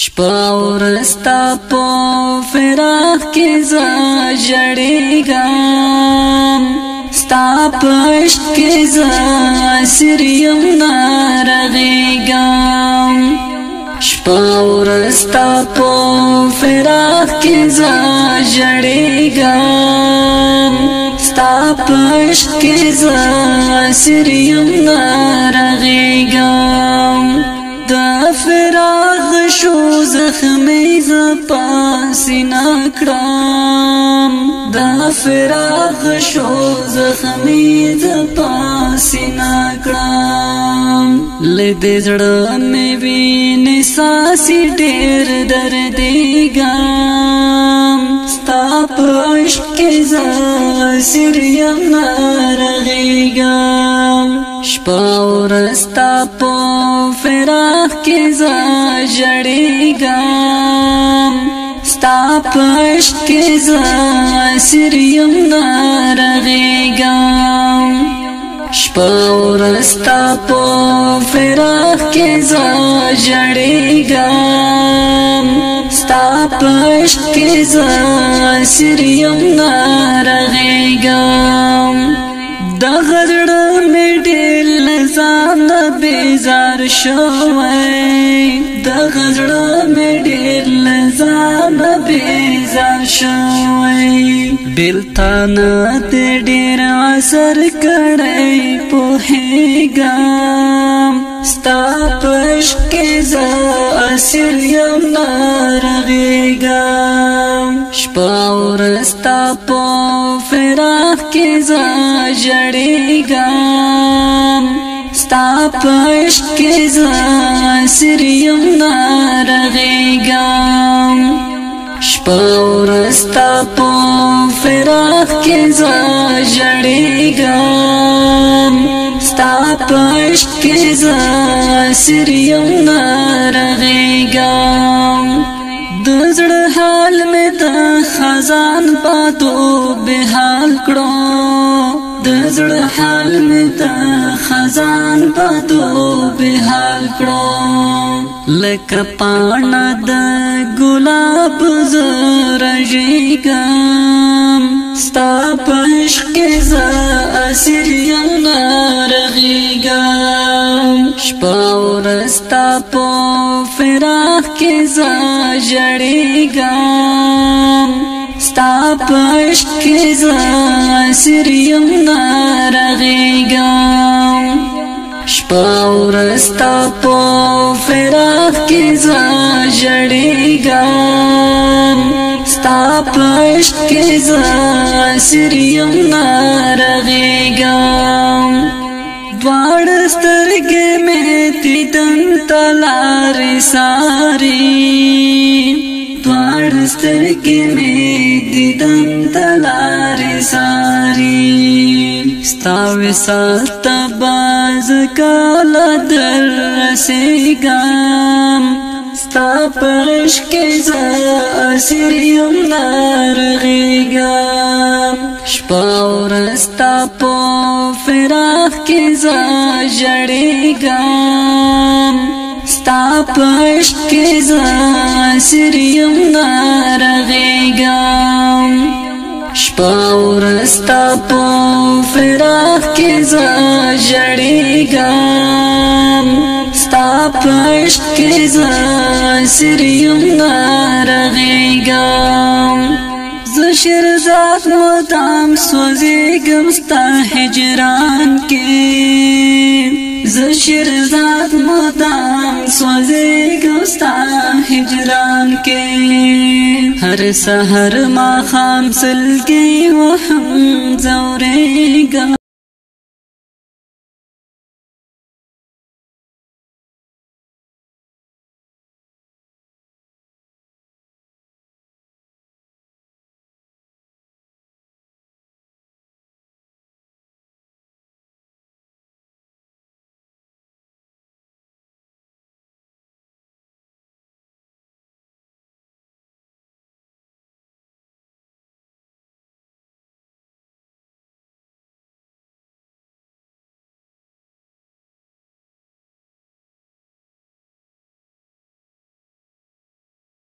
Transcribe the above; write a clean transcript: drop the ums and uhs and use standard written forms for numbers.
شپه ورستا په فراق کې ز جړېږم ستا په عشق کې ز اسیر یم نارغېږم شپه ورستا په فراق کې ز جړېږم ستا په عشق کې ز اسیر یم نارغېږم د فراق شو زخمی ز پاسینا کړم د فراق شو زخمی ز پاسینا کړم لدې زړه مې وینې ساسي ډېر دردېږم ستا په عشق کې ز اسیر یم نارغېږم شپه ورستا په فراق کې ز جړېږم ستا په عشق کې ز اسیر یم نارغېږم شپه ورستا په فراق کې ز جړېږم ستا په عشق کې ز اسیر یم نارغېږم دغه زړه مې ډېر له ځانه بیزار شوی دغه زړه مې ډېر له ځانه بیزار شوی بېلتانه دې ډېر اثر کړی پوهېږم ستا په عشق کې زه اسیر یم نارغېږم شپه ورستا په فراق کې زه جړېږم ستا په عشق کې زه اسیر یم نارغېږم شپه ورستا په فراق کې زه جړېږم ستا په عشق کې زه اسیر یم نارغېږم د زړه حال مې د خزان بادو بحال کړو د زړه حال مې د خزان بادو بحال کړو لکه پاڼه د ګلاب زه رژېږم ستا په عشق کې زه اسیر یم نارغېږم شپه ورستا په فراق کې زه جړېږم ستا په عشق کې زه اسیر یم نارغېږم شپه ورستا په فراق کې زه جړېږم ستا په عشق کې زه اسیر یم نارغېږم دواړه سترګې مې دیدن ته لارې ساري دواړه سترګې مې دیدن ته لارې ساري ستا وصال ته باز کله در رسېږم ستا په عشق کې زه اسیر یم نارغېږم شپه ورستا په فراق کې زه جړېږم ستا په عشق کې زه اسیر یم نارغېږم شپه ورستا په فراق کې زه جړېږم ستا په عشق کې زه اسیر یم نارغېږم زه شیرزاد مدام سوځېږم ستا هجران کې زه شیرزاد مدام سوځېږم ستا هجران کې هر سحر ماښام سلګۍ وهم ځورېږم